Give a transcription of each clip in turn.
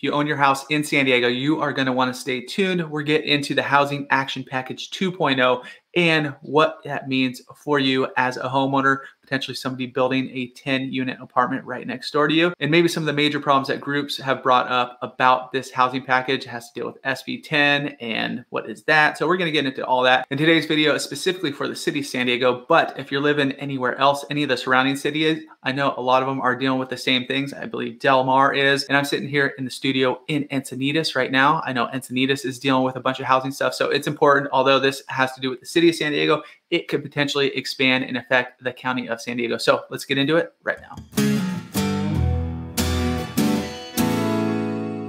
If you own your house in San Diego, you are going to want to stay tuned. We're getting into the Housing Action Package 2.0 and what that means for you as a homeowner, potentially somebody building a 10-unit apartment right next door to you. And maybe some of the major problems that groups have brought up about this housing package has to deal with SB10 and what is that. So we're going to get into all that. And today's video is specifically for the city of San Diego, but if you're living anywhere else, any of the surrounding cities, I know a lot of them are dealing with the same things. I believe Del Mar is, and I'm sitting here in the studio in Encinitas right now. I know Encinitas is dealing with a bunch of housing stuff, so it's important. Although this has to do with the city of San Diego, it could potentially expand and affect the county of San Diego. So let's get into it right now.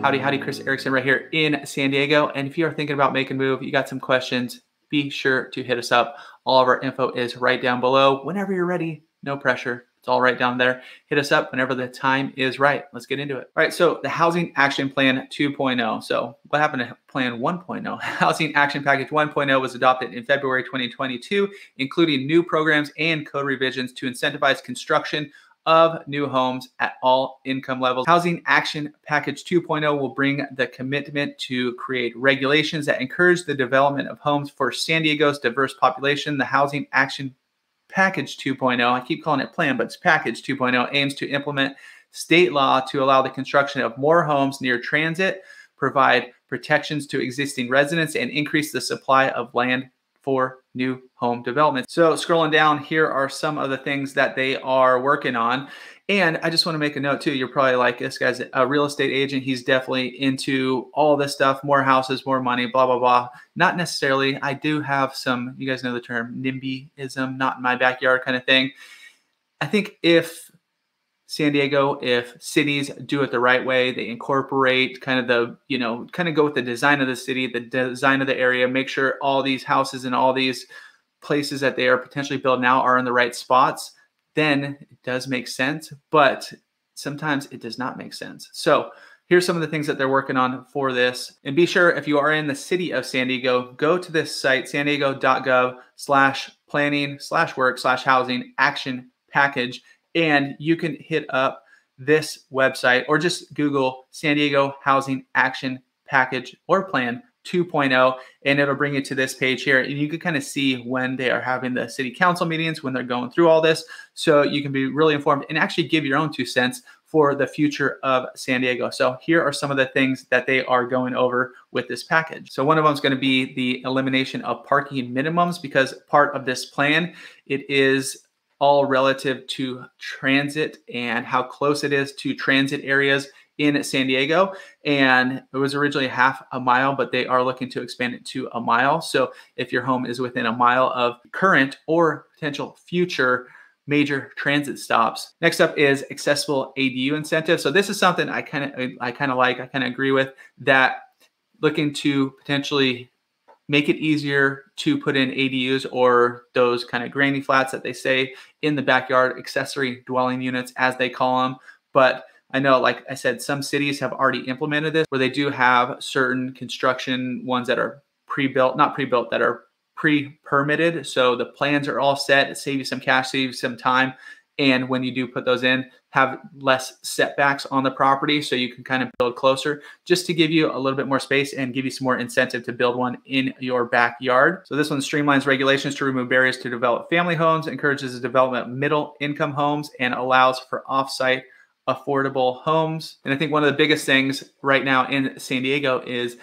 Howdy, Chris Erickson right here in San Diego. And if you are thinking about making a move, you got some questions, be sure to hit us up. All of our info is right down below. Whenever you're ready, no pressure. It's all right down there. Hit us up whenever the time is right. Let's get into it. All right, so the Housing Action Plan 2.0. So what happened to Plan 1.0? Housing Action Package 1.0 was adopted in February 2022, including new programs and code revisions to incentivize construction of new homes at all income levels. Housing Action Package 2.0 will bring the commitment to create regulations that encourage the development of homes for San Diego's diverse population. The Housing Action Package 2.0, I keep calling it plan, but it's Package 2.0, aims to implement state law to allow the construction of more homes near transit, provide protections to existing residents, and increase the supply of land for new home development. So scrolling down, here are some of the things that they are working on. And I just want to make a note too. You're probably like, this guy's a real estate agent. He's definitely into all this stuff, more houses, more money, blah, blah, blah. Not necessarily. I do have some, you guys know the term NIMBYism, not in my backyard kind of thing. I think if San Diego, if cities do it the right way, they incorporate kind of the, kind of go with the design of the city, the design of the area, make sure all these houses and all these places that they are potentially building now are in the right spots, then it does make sense, but sometimes it does not make sense. So here's some of the things that they're working on for this. And be sure, if you are in the city of San Diego, go to this site, sandiego.gov/planning/work/housing action package, and you can hit up this website or just Google San Diego Housing Action Package or Plan 2.0, and it'll bring you to this page here. And you can kind of see when they are having the city council meetings, when they're going through all this. So you can be really informed and actually give your own 2 cents for the future of San Diego. So here are some of the things that they are going over with this package. So one of them is going to be the elimination of parking minimums, because part of this plan, it is all relative to transit and how close it is to transit areas in San Diego. And it was originally half a mile, but they are looking to expand it to a mile. So if your home is within a mile of current or potential future major transit stops. Next up is accessible ADU incentive. So this is something I kind of agree with, that looking to potentially make it easier to put in ADUs, or those kind of granny flats that they say in the backyard, accessory dwelling units as they call them. But I know, like I said, some cities have already implemented this, where they do have certain construction ones that are pre-built, not pre-built, that are pre-permitted. So the plans are all set, save you some cash, save you some time. And when you do put those in, have less setbacks on the property, so you can kind of build closer, just to give you a little bit more space and give you some more incentive to build one in your backyard. So this one streamlines regulations to remove barriers to develop family homes, encourages the development of middle income homes, and allows for off-site affordable homes. And I think one of the biggest things right now in San Diego is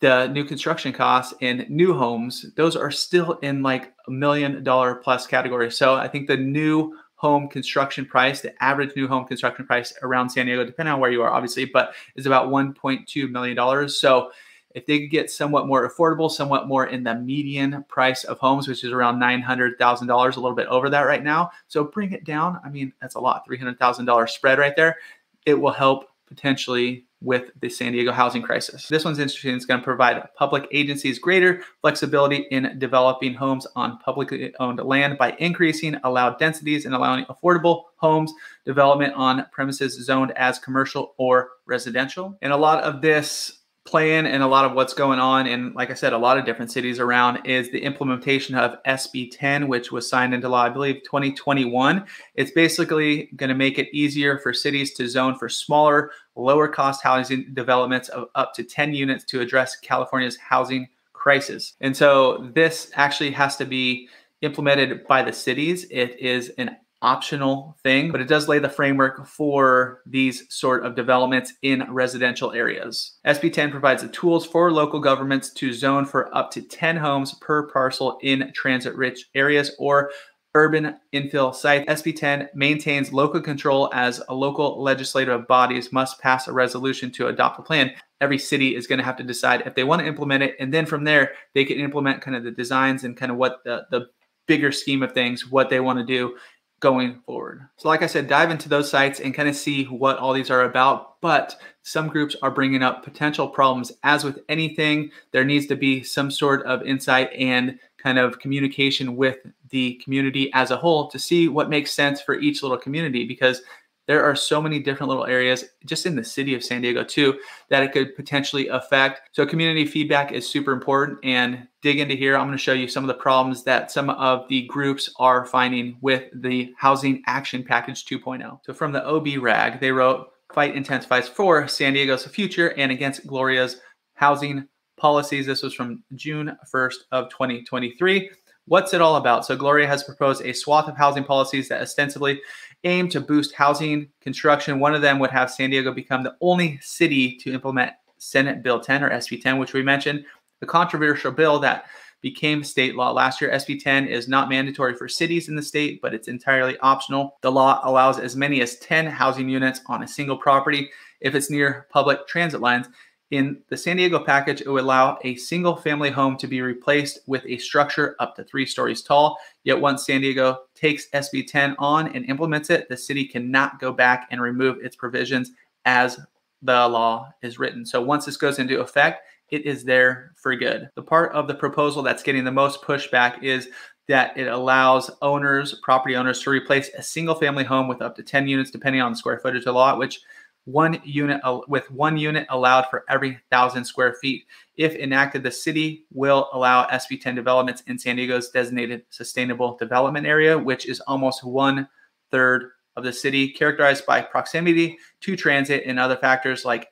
the new construction costs in new homes. Those are still in like $1 million plus category. So I think the new home construction price, the average new home construction price around San Diego, depending on where you are, obviously, but is about $1.2 million. So if they could get somewhat more affordable, somewhat more in the median price of homes, which is around $900,000, a little bit over that right now. So bring it down. I mean, that's a lot, $300,000 spread right there. It will help potentially with the San Diego housing crisis. This one's interesting. It's going to provide public agencies greater flexibility in developing homes on publicly owned land by increasing allowed densities and allowing affordable homes development on premises zoned as commercial or residential. And a lot of this plan and a lot of what's going on in, like I said, a lot of different cities around is the implementation of SB10, which was signed into law, I believe, 2021. It's basically going to make it easier for cities to zone for smaller, lower cost housing developments of up to 10 units to address California's housing crisis. And so this actually has to be implemented by the cities. It is an optional thing, but it does lay the framework for these sort of developments in residential areas. SB10 provides the tools for local governments to zone for up to 10 homes per parcel in transit-rich areas or urban infill sites. SB10 maintains local control as local legislative bodies must pass a resolution to adopt a plan. Every city is going to have to decide if they want to implement it, and then from there, they can implement kind of the designs and kind of what the bigger scheme of things, what they want to do going forward. So like I said, dive into those sites and kind of see what all these are about. But some groups are bringing up potential problems. As with anything, there needs to be some sort of insight and kind of communication with the community as a whole to see what makes sense for each little community, because there are so many different little areas just in the city of San Diego too that it could potentially affect. So community feedback is super important, and dig into here. I'm going to show you some of the problems that some of the groups are finding with the Housing Action Package 2.0. So from the OB RAG, they wrote, "Fight intensifies for San Diego's future and against Gloria's housing policies." This was from June 1st of 2023. What's it all about? So Gloria has proposed a swath of housing policies that ostensibly aim to boost housing construction. One of them would have San Diego become the only city to implement Senate Bill 10 or SB10, which we mentioned, the controversial bill that became state law last year. SB10 is not mandatory for cities in the state, but it's entirely optional. The law allows as many as 10 housing units on a single property if it's near public transit lines. In the San Diego package, it would allow a single family home to be replaced with a structure up to 3 stories tall. Yet once San Diego takes SB10 on and implements it, the city cannot go back and remove its provisions as the law is written. So once this goes into effect, it is there for good. The part of the proposal that's getting the most pushback is that it allows owners, property owners, to replace a single family home with up to 10 units, depending on the square footage of the lot, with one unit allowed for every 1,000 square feet. If enacted, the city will allow SB10 developments in San Diego's designated sustainable development area, which is almost 1/3 of the city, characterized by proximity to transit and other factors like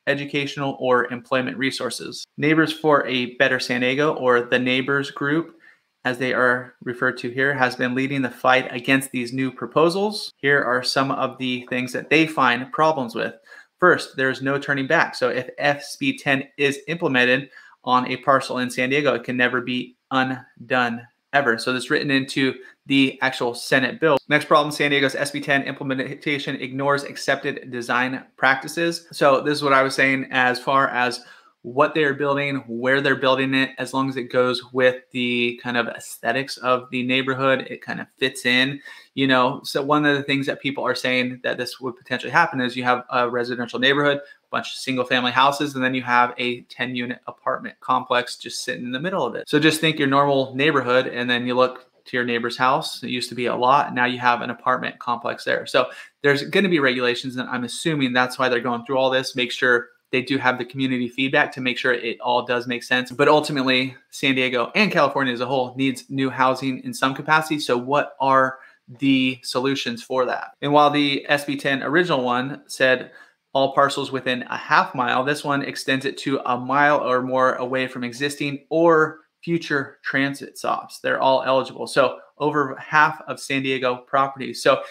educational or employment resources. Neighbors for a Better San Diego, or the Neighbors Group, as they are referred to here, has been leading the fight against these new proposals. Here are some of the things that they find problems with. First, there's no turning back. So if SB10 is implemented on a parcel in San Diego, it can never be undone ever. So this is written into the actual Senate bill. Next problem, San Diego's SB10 implementation ignores accepted design practices. So this is what I was saying as far as what they're building, where they're building it, as long as it goes with the kind of aesthetics of the neighborhood, it kind of fits in, you know. So one of the things that people are saying that this would potentially happen is you have a residential neighborhood, a bunch of single family houses, and then you have a 10-unit apartment complex just sitting in the middle of it. So just think your normal neighborhood, and then you look to your neighbor's house. It used to be a lot. Now you have an apartment complex there. So there's going to be regulations, and I'm assuming that's why they're going through all this, make sure they do have the community feedback to make sure it all does make sense. But ultimately, San Diego and California as a whole needs new housing in some capacity. So what are the solutions for that? And while the SB10 original one said all parcels within a half mile, this one extends it to a mile or more away from existing or future transit stops. They're all eligible. So over half of San Diego properties. So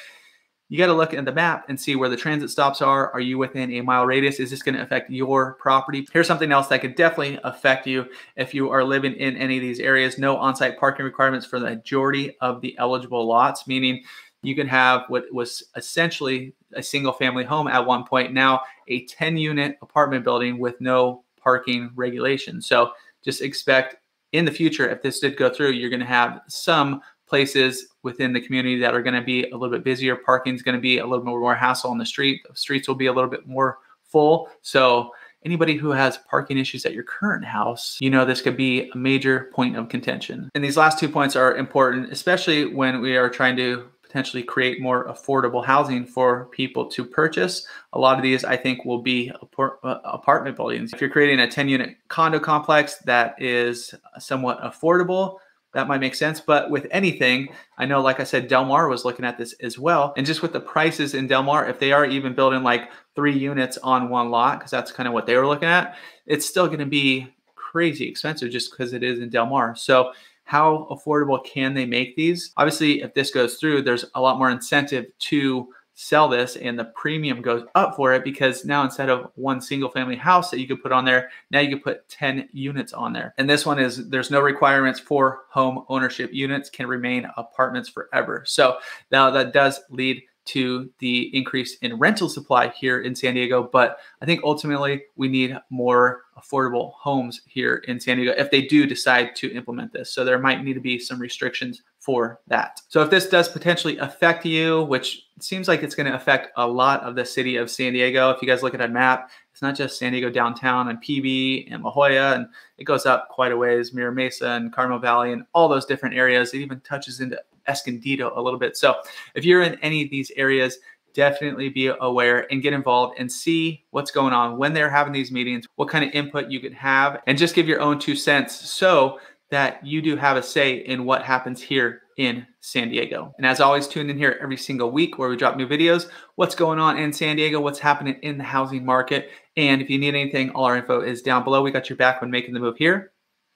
you got to look at the map and see where the transit stops are. Are you within a mile radius? Is this going to affect your property? Here's something else that could definitely affect you if you are living in any of these areas. No on-site parking requirements for the majority of the eligible lots, meaning you can have what was essentially a single family home at one point, now a 10-unit apartment building with no parking regulations. So just expect in the future, if this did go through, you're going to have some places within the community that are going to be a little bit busier. Parking is going to be a little bit more hassle on the street. The streets will be a little bit more full. So anybody who has parking issues at your current house, you know, this could be a major point of contention. And these last 2 points are important, especially when we are trying to potentially create more affordable housing for people to purchase. A lot of these, I think, will be apartment buildings. If you're creating a 10-unit condo complex that is somewhat affordable, that might make sense. But with anything, I know, like I said, Del Mar was looking at this as well. And just with the prices in Del Mar, if they are even building like 3 units on one lot, because that's kind of what they were looking at, it's still going to be crazy expensive just because it is in Del Mar. So how affordable can they make these? Obviously, if this goes through, there's a lot more incentive to sell this, and the premium goes up for it, because now instead of one single family house that you could put on there, now you could put 10 units on there. And this one is, there's no requirements for home ownership. Units can remain apartments forever. So now that does lead to the increase in rental supply here in San Diego. But I think ultimately we need more affordable homes here in San Diego if they do decide to implement this. So there might need to be some restrictions for that. So if this does potentially affect you, which seems like it's going to affect a lot of the city of San Diego. If you guys look at a map, it's not just San Diego downtown and PB and La Jolla, and it goes up quite a ways, Mira Mesa and Carmel Valley and all those different areas. It even touches into Escondido a little bit. So if you're in any of these areas, definitely be aware and get involved and see what's going on when they're having these meetings, what kind of input you can have, and just give your own 2 cents so that you do have a say in what happens here in San Diego. And as always, tune in here every single week where we drop new videos, what's going on in San Diego, what's happening in the housing market. And if you need anything, all our info is down below. We got your back when making the move here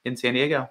in San Diego.